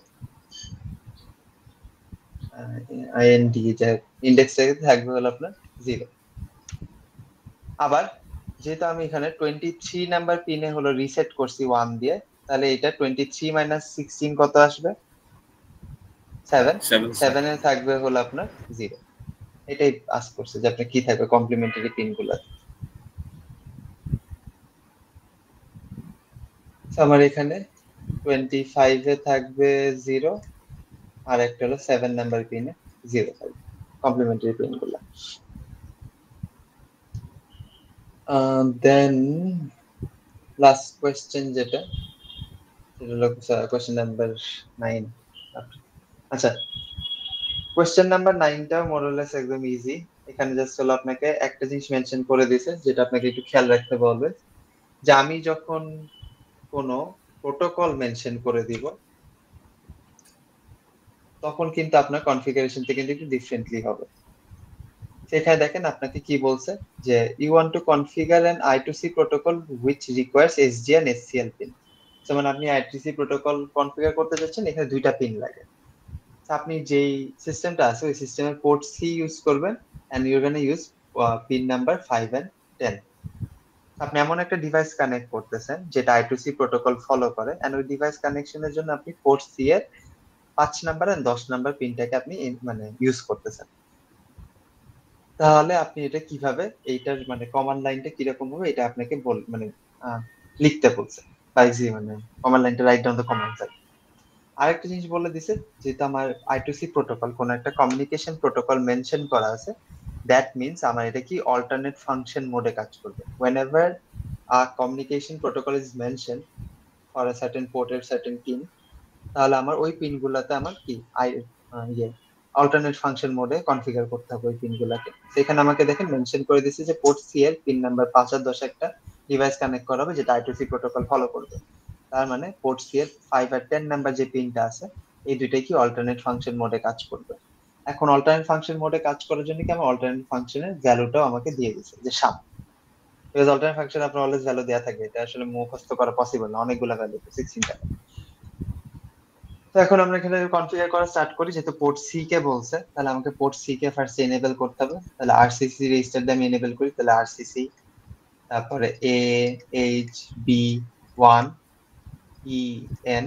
আইএনডি যা ইনডেক্সে থাকবে হলো আপনার 0। আবার যেহেতু আমি এখানে 23 নাম্বার পিনে হলো রিসেট করছি 1 দিয়ে, তাহলে এটা 23 মাইনাস 16 কত আসবে? 7। 7 স্যার। 7 এ থাকবে হলো আপনার 0। এটাই আস্ক করছে যে আপনার কি থাকবে কমপ্লিমেন্টারি পিন গুলো। আমার এখানে 25 এ থাকবে 0, আর একটা হলো 7 নাম্বার পিনে 0 থাকবে কমপ্লিমেন্টারি পিন গুলো। দেন লাস্ট কোয়েশ্চেন যেটা সেটা হলো কোয়েশ্চেন নাম্বার 9। আচ্ছা কোয়েশ্চেন নাম্বার 9টা মোরলেস একদম ইজি। এখানে জাস্ট হলো আপনাকে একটা জিনিস মেনশন করে দিয়েছে যেটা আপনাকে একটু খেয়াল রাখতে বলবে, যে আমি যখন কোনো প্রোটোকল মেনশন করে দিব তখন কিন্তু আপনার কনফিগারেশনটা কিন্তু একটু ডিফারেন্টলি হবে। সেখানে দেখেন আপনাকে কি বলছে, যে you want to configure an I2C protocol which requires SG and SCL pin. যেমন আপনি I2C প্রোটোকল কনফিগার করতে যাচ্ছেন, এখানে দুইটা পিন লাগে। আপনি যেই সিস্টেমটা আছে ওই সিস্টেমের পোর্ট সি ইউজ করবেন, and your gonna use pin number 5 and 10। আপনি এমন একটা ডিভাইস কানেক্ট করতেছেন যেটা I2C প্রোটোকল ফলো করে, এন্ড ওই ডিভাইস কানেকশনের জন্য আপনি পোর্ট সি এর 5 নাম্বার এন্ড 10 নাম্বার পিনটাকে আপনি মানে ইউজ করতেছেন। তাহলে আপনি এটা কিভাবে এইটার মানে কমান্ড লাইনটা কিরকম হবে এটা আপনাকে মানে লিখতে বলছে, বাইজি মানে কমান্ড লাইনটা write down the command line. আরেকটা জিনিস বলে দিছে, যেটা আমার I2C প্রোটোকল কোন একটা কমিউনিকেশন প্রোটোকল মেনশন করা আছে, দ্যাট মিন্স আমার এটা কি অল্টারনেট ফাংশন মোডে কাজ করবে। whenever a communication protocol is mentioned for a certain port or certain pin, তাহলে আমার ওই পিন গুলাতে আমার কি ইয়ে অল্টারনেট ফাংশন মোডে কনফিগার করতে হবে ওই পিনগুলোকে। সেখানে আমাকে দেখেন মেনশন করে দিয়েছে যে পোর্ট সি এর পিন নাম্বার 5 আর 10 একটা ডিভাইস কানেক্ট করা হবে যেটা I2C প্রোটোকল ফলো করবে। তার মানে পোর্ট সি এর 5 আর 10 নাম্বার যে পিনটা আছে এই দুইটাই কি অল্টারনেট ফাংশন মোডে কাজ করবে। এখন অল্টারনেট ফাংশন মোডে কাজ করার জন্য কি আমার অল্টারনেট ফাংশনের ভ্যালুটাও আমাকে দিয়ে দিয়েছে যে 7। বিকজ অল্টারনেট ফাংশন আপনার অলওয়েজ ভ্যালু দেওয়া থাকে, এটা আসলে মুখস্থ করা পসিবল না, অনেকগুলো ভ্যালু 16 টা। তো এখন আমরা এখানে কনফিগার করা স্টার্ট করি, যেহেতু পোর্ট সি কে বলছে তাহলে আমাকে port C K first enable করতে হবে। তাহলে আরসিসি রেজিস্টার দিয়ে আমি এনেবল করি, তাহলে আরসিসি তারপরে a h b 1 e n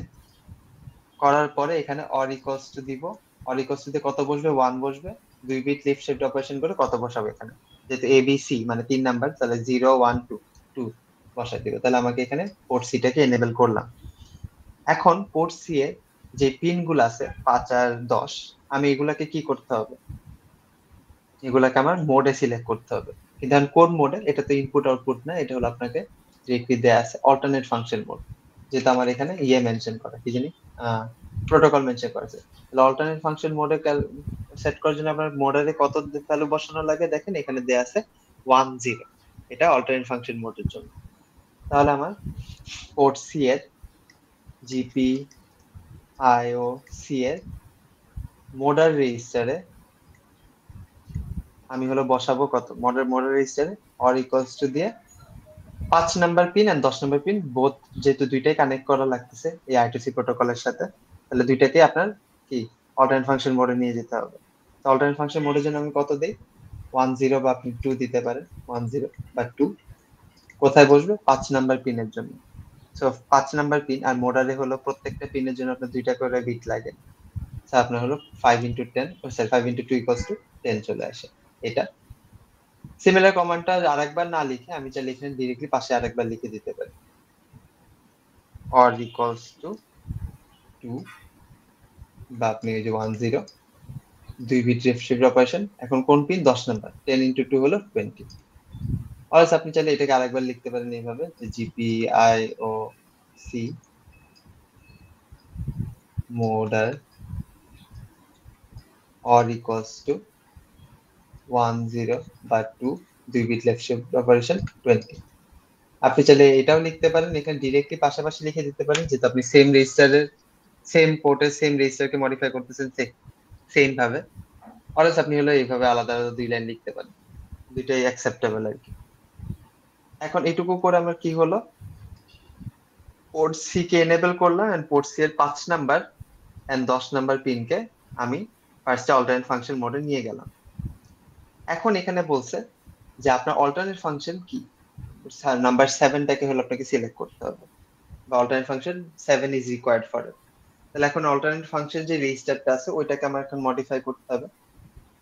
করার পরে এখানে অর ইকুয়ালস টু দিব। অর ইকুয়ালস টু দিয়ে কত বসবে? 1 বসবে। 2 বিট লেফট শিফট অপারেশন করে কত বসাবো এখানে, যেহেতু এ বি সি মানে 3 নাম্বার, তাহলে 0 1 2 2 বসাই দিব। তাহলে আমাকে এখানে পোর্ট সি টাকে এনেবল করলাম। এখন পোর্ট সি এর যে পিন গুলো আছে 5 আর 10, আমি এগুলাকে কি করতে হবে? এগুলাকে আমার মোডে সিলেক্ট করতে হবে। কিন্তু এখন কোন মোডে? এটা তো ইনপুট আউটপুট না, এটা হলো আপনাকে ডিরেক্টলি দেয়া আছে অল্টারনেট ফাংশন মোড, যেটা আমার এখানে মেনশন করা, কি জানি প্রোটোকল মেনশন করা আছে। তাহলে অল্টারনেট ফাংশন মোডে সেট করার জন্য আপনার মোডে কত ভ্যালু বসানো লাগে দেখেন এখানে দেয়া আছে 10। এটা অল্টারনেট ফাংশন মোডের জন্য। তাহলে আমার পোর্ট সি এর জিপি আইও সি এর মোডার রেজিস্টারে আমি হলো বসাবো কত? মোডার রেজিস্টারে অর ইকুয়ালস টু দিয়ে 5 নাম্বার পিন আর 10 নাম্বার পিন বোথ, যেহেতু দুইটাই কানেক্ট করা লাগতেছে এই I2C প্রোটোকলের সাথে, তাহলে দুইটাকে আপনার কি অল্টারনেট ফাংশন মোডে নিয়ে যেতে হবে। তো অল্টারনেট ফাংশন মোডের জন্য আমি কত দেই? 10 বা আপনি 2 দিতে পারেন, 10 বা 2। কোথায় বসবে? 5 নাম্বার পিনের জন্য। সো 5 নাম্বার পিন আর মোডারে হলো প্রত্যেকটা পিনের জন্য আপনার দুইটা করে বিট লাগে। তো আপনার হলো 5 into 10 sorry 5 into 2 equals to 10 চলে আসে। এটা সিমিলার কমান্ডটা আরেকবার না লিখে আমি চাইলে এখানে ডিরেক্টলি পাশে আরেকবার লিখে দিতে পারি, or equals to 2 বা আপনি এই যে 10 2 বিট শিফট অপারেশন। এখন কোন পিন? 10 নাম্বার, 10 ইনটু 2 হলো 20। অলস আপনি চাইলে এটাকে আরেকবার লিখতে পারেন এইভাবে যে GPIOC মোডার or equals to 10 বা 2 বিট লেফট শিফট অপারেশন 20। আপনি চাইলে এটাও লিখতে পারেন, এখানে ডিরেক্টলি পাশাপাশি লিখে দিতে পারেন, যেহেতু আপনি সেম রেজিস্টারের সেম পোর্টের সেম রেজিস্টারকে মডিফাই করতেছেন সেম ভাবে। অরেস আপনি হলো এইভাবে আলাদা আলাদা 2 লাইন লিখতে পারেন, দুইটাই অ্যাকসেপ্টেবল আর কি। এখন এটুকু করে আমরা কি হলো পোর্ট সি কে এনেবল করলাম এন্ড পোর্ট সি এর 5 নাম্বার এন্ড 10 নাম্বার পিনকে আমি ফার্স্টে অল্টারনেট ফাংশন মোডে নিয়ে গেলাম। এখন এখানে বলছে যে আপনার অল্টারনেট ফাংশন কি, নাম্বার 7 টাকে হলো আপনাকে সিলেক্ট করতে হবে, বা alternate function 7 is required for it. তাহলে এখন অল্টারনেট ফাংশন যে রেজিস্টারটা আছে ওইটাকে আমার এখন মডিফাই করতে হবে।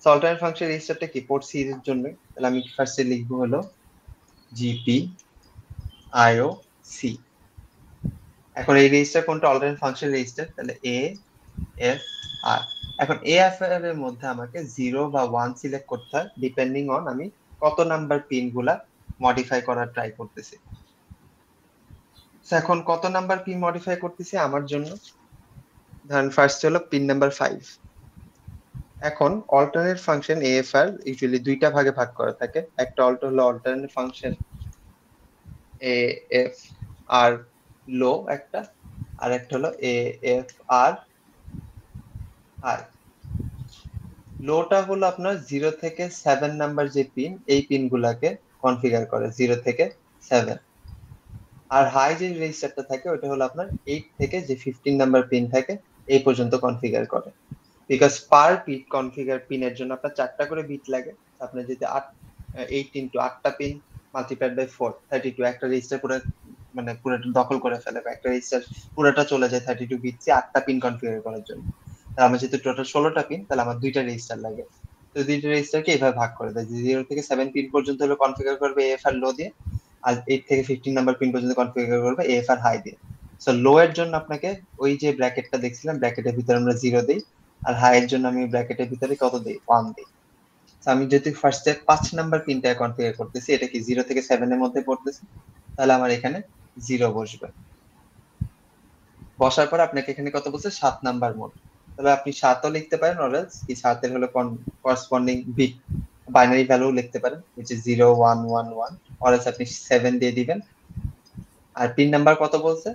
সো অল্টারনেট ফাংশন রেজিস্টারটা কি? পোর্ট সি এর জন্য। তাহলে আমি ফার্স্টে লিখবো হলো GPIOC। এখন এই রেজিস্টার কোনটা? অল্টারনেট ফাংশন রেজিস্টার, তাহলে AFR। এখন AFR এর মধ্যে আমাকে 0 বা 1 সিলেক্ট করতে হয় ডিপেন্ডিং অন আমি কত নাম্বার পিন গুলা মডিফাই করার ট্রাই করতেছি। এখন কত নাম্বার পিন মডিফাই করতেছি আমার জন্য, ধরেন ফার্স্ট হলো পিন নাম্বার 5। এখন অল্টারনেট ফাংশন AFR ইউজুয়ালি দুইটা ভাগে ভাগ করা থাকে, একটা হলো অল্টারনেট ফাংশন AFR লো একটা, আর একটা হলো AFR হাই। লোটা হলো আপনার 0 থেকে 7 নাম্বার যে পিন, এই পিন গুলাকে কনফিগার করে 0 থেকে 7। আর হাই যে রেজিস্টারটা থাকে ওটা হলো আপনার 8 থেকে যে 15 নাম্বার পিন থাকে এই পর্যন্ত কনফিগার করে। বিকজ পার বিট কনফিগার পিনের জন্য আপনার 4টা করে বিট লাগে। আপনার যদি 8 ইনটু 8টা পিন মাল্টিপ্লাইড বাই 4 32, একটা রেজিস্টার পুরো মানে পুরোটা দখল করে ফেলে, বা একটা রেজিস্টার পুরোটা চলে যায় 32 বিট 8টা পিন কনফিগার করার জন্য। তাহলে আমার যেহেতু টোটাল 16টা পিন, তাহলে আমার দুইটা রেজিস্টার লাগে। তো দুইটা রেজিস্টারকে এইভাবে ভাগ করে দেয়, 0 থেকে 7 পিন পর্যন্ত হলো কনফিগার করবে AFR লো দিয়ে, আর 8 থেকে 15 নাম্বার পিন পর্যন্ত কনফিগার করবে AFR হাই দিয়ে। সো লো এর জন্য আপনাকে ওই যে ব্র্যাকেটটা দেখছিলাম, ব্র্যাকেটের ভিতরে আমরা 0 দেই, আর হাই এর জন্য আমি ব্র্যাকেটের ভিতরে কত দেই? 1 দেই। তো আমি যদি ফার্স্টে 5 নাম্বার পিনটা কনফিগার করতেছি, এটা কি 0 থেকে 7 এর মধ্যে পড়তেছে, তাহলে আমার এখানে 0 বসবে। বসার পর আপনাকে এখানে কত বলছে? 7 নাম্বার মোড। তাহলে আপনি 7ও লিখতে পারেন, অর এলস কি 7 হলো করসপন্ডিং বিট বাইনারি ভ্যালু লিখতে পারেন, which is 0 1 1 1, অর এলস আপনি 7 দিয়ে দিবেন। আর পিন নাম্বার কত বলছে?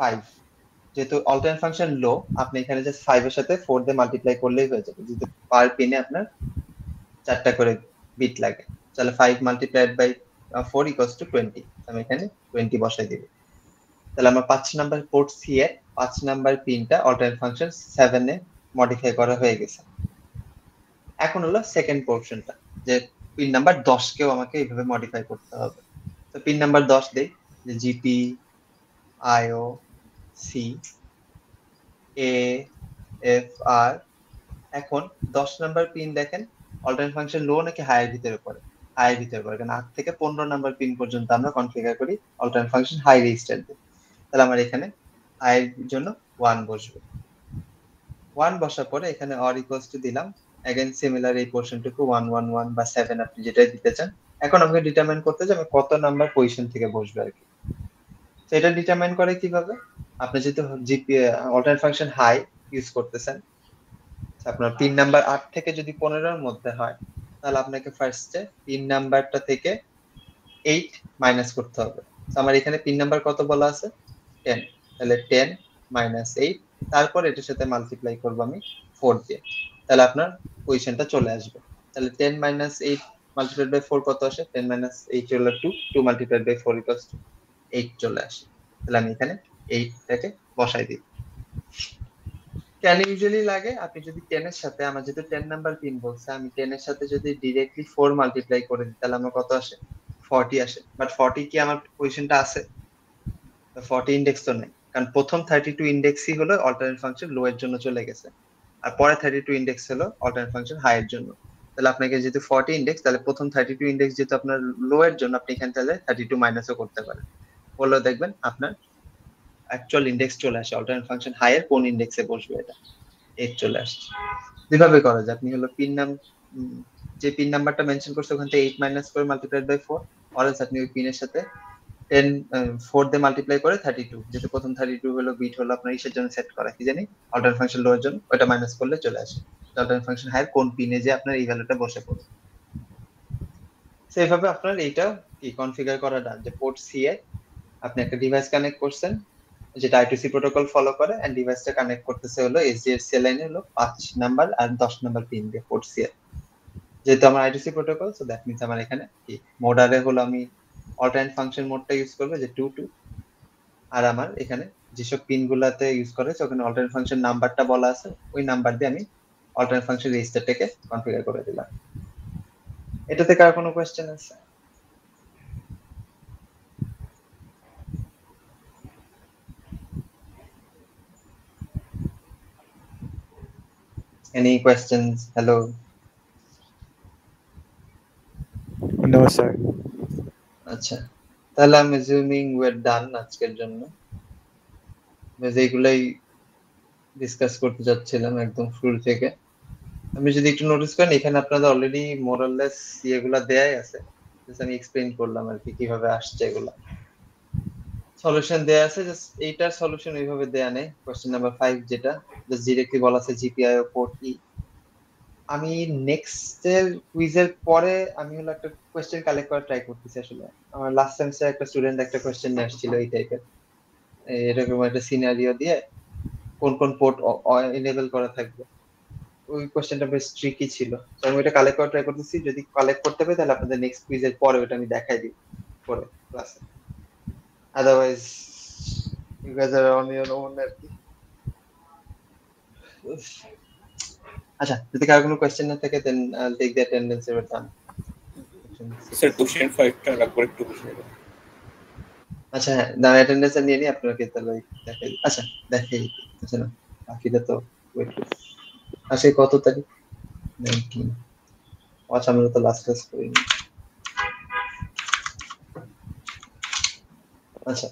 5। যেহেতু অল্টারনেট ফাংশন লো, আপনি এখানে জাস্ট 5 এর সাথে 4 দিয়ে মাল্টিপ্লাই করলেই হয়ে যাবে, যেহেতু পার পিনে আপনার 4টা করে বিট লাগে। তাহলে 5 মাল্টিপ্লাইড বাই 4 ইকুয়ালস টু 20, আমি এখানে 20 বসাই দিব। তাহলে আমার 5 নাম্বার পোর্ট সি এর 5 নাম্বার পিনটা অল্টারনেট ফাংশন 7 এ মডিফাই করা হয়ে গেছে। এখন হলো সেকেন্ড পোর্শনটা, যে পিন নাম্বার 10 কেও আমাকে এইভাবে মডিফাই করতে হবে। তো পিন নাম্বার 10 দেই, যে GPIO C A F R. এখন 10 নাম্বার পিন দেখেন অল্টারনেট ফাংশন লো নাকি হাইয়ের ভিতরে পড়ে? হাইয়ের ভিতরে পড়ে, কারণ 8 থেকে 15 নাম্বার পিন পর্যন্ত আমরা কনফিগার করি অল্টারনেট ফাংশন হাই রেজিস্টার দিয়ে। তাহলে আমার এখানে আই এর জন্য 1 বসবে। 1 বসার পরে এখানে অর ইকুয়ালস টু দিলাম, अगेन সিমিলার এই পোরশনটুকু 1 1 1 বা 7 আপনি যেটাই দিতে চান। এখন আমাকে ডিটারমাইন করতে হবে আমি কত নাম্বার পজিশন থেকে বসবে আর কি। সেটা ডিটারমাইন করে কিভাবে? আপনি যেহেতু GP alternate function high use করতেছেন, আপনার পিন নাম্বার 8 থেকে যদি 15 এর মধ্যে হয়, তাহলে আপনাকে ফার্স্টে পিন নাম্বারটা থেকে 8 মাইনাস করতে হবে। তো আমার এখানে পিন নাম্বার কত বলা আছে? 10। তাহলে 10 মাইনাস 8, তারপর এটার সাথে মাল্টিপ্লাই করব আমি 4 দিয়ে, তাহলে আপনার পজিশনটা চলে আসবে। তাহলে 10 মাইনাস 8 মাল্টিপ্লাইড বাই 4 কত আসে? 10 মাইনাস 8 হলো 2, 2 মাল্টিপ্লাইড বাই 4 ইকুয়ালস টু 8 চলে আসে। তাহলে আমি এখানে 8 টাকে বসাই দিই। কেন ইউজুয়ালি লাগে? আপনি যদি 10 এর সাথে, আমার যেহেতু 10 নাম্বার পিন বলছে, আমি 10 এর সাথে যদি ডিরেক্টলি 4 মাল্টিপ্লাই করে দিই, তাহলে আমার কত আসে? 40 আসে। বাট 40 কি আমার পজিশনটা আছে? 40 ইন্ডেক্স তো নেই, কারণ প্রথম 32 ইন্ডেক্সই হলো অল্টারনেট ফাংশন লো এর জন্য চলে গেছে, আর পরে 32 ইন্ডেক্স হলো অল্টারনেট ফাংশন হাই এর জন্য। তাহলে আপনাকে যেহেতু 40 ইন্ডেক্স, তাহলে প্রথম 32 ইন্ডেক্স যেহেতু আপনার লো এর জন্য, আপনি এখানে তাহলে 32 মাইনাসও করতে পারেন, বললেও দেখবেন আপনার অ্যাকচুয়াল ইন্ডেক্স চলে আসে অল্টারনেট ফাংশন হাই এর কোন ইন্ডেক্সে বসবে, এটা 8 চলে আসছে। দুইভাবে করা যায়, আপনি হলো পিন নাম যে পিন নাম্বারটা মেনশন করছে ওখান থেকে 8 মাইনাস করে মাল্টিপ্লাইড বাই 4, অরএলস আপনি ওই পিনের সাথে 10 4 দিয়ে মাল্টিপ্লাই করে 32, যেহেতু প্রথম 32 হলো বিট হলো আপনার ইসের জন্য সেট করা, কি জানি অল্টারনেট ফাংশন লো এর জন্য, ওটা মাইনাস করলে চলে আসে অল্টারনেট ফাংশন হাই এর কোন পিনে যে আপনার এই ভ্যালুটা বসে পড়ে। সেইভাবে আপনার এইটা কি কনফিগার করা ডান, যে পোর্ট সি এ আপনি একটা ডিভাইস কানেক্ট করছেন যেটা I2C প্রোটোকল ফলো করে, এন্ড ডিভাইসটা কানেক্ট করতেছে হলো SDHC লাইনে হলো 5 নাম্বার আর 10 নাম্বার পিন দিয়ে পোর্ট সি এ। যেহেতু আমার I2C protocol, so that means আমার এখানে কি মোডারে হলো আমি অল্টারনেট ফাংশন মোডটা ইউজ করব, যে 2 2, আর আমার এখানে যেসব পিন গুলাতে ইউজ করে ওখানে অল্টারনেট ফাংশন নাম্বারটা বলা আছে, ওই নাম্বার দিয়ে আমি অল্টারনেট ফাংশন রেজিস্টারটাকে কনফিগার করে দিলাম। এটা থেকে আর কোনো কোশ্চেন আছে? Any questions? Hello. No, sir. আচ্ছা, তাহলে আমি অ্যাজিউমিং উই আর ডান আজকের জন্য। যেগুলাই ডিসকাস করতে যাচ্ছিলাম একদম শুরু থেকে, আমি যদি একটু নোটিস করেন এখানে আপনাদের অলরেডি মোরাললেস ইয়েগুলা দেয়াই আছে, জাস্ট আমি এক্সপ্লেইন করলাম আর কি কিভাবে আসছে এগুলা। সলিউশন দেয়া আছে, জাস্ট এইটার সলিউশন এইভাবে দেয়া নেই। কোশ্চেন নাম্বার 5 যেটা জাস্ট ডিরেক্টলি বলা আছে জিপিআইও পোর্ট ই। আমি নেক্সট এর কুইজের পরে আমি হলো একটা কোশ্চেন কালেক্ট করার ট্রাই করতেছি। আসলে আমার লাস্ট সেমিস্টারে একটা স্টুডেন্ট একটা কোশ্চেন নিয়ে আসছিল এই টাইপের, এরকম একটা সিনারিও দিয়ে কোন কোন পোর্ট এনেবল করা থাকবে। ওই কোশ্চেনটা বেশ ট্রিকি ছিল, তো আমি ওটা কালেক্ট করার ট্রাই করতেছি। যদি কালেক্ট করতে পারি তাহলে আপনাদের নেক্সট কুইজের পরে ওটা আমি দেখাই দিই পরে ক্লাসে। Otherwise you guys are on your own আর কি। আচ্ছা, যদি কারো কোনো কোশ্চেন না থাকে then I will take the attendance এবার ডান। স্যার কোশ্চেন 5টা রাখবো একটু বুঝে নেব। আচ্ছা হ্যাঁ, না অ্যাটেন্ডেন্স নিয়ে নিই আপনাকে, তাহলে দেখাই। আচ্ছা দেখাই, আচ্ছা না বাকিটা তো ওয়েট করি। আজকে কত তারিখ? 19। আচ্ছা আমরা তো লাস্ট ক্লাস করিনি। আচ্ছা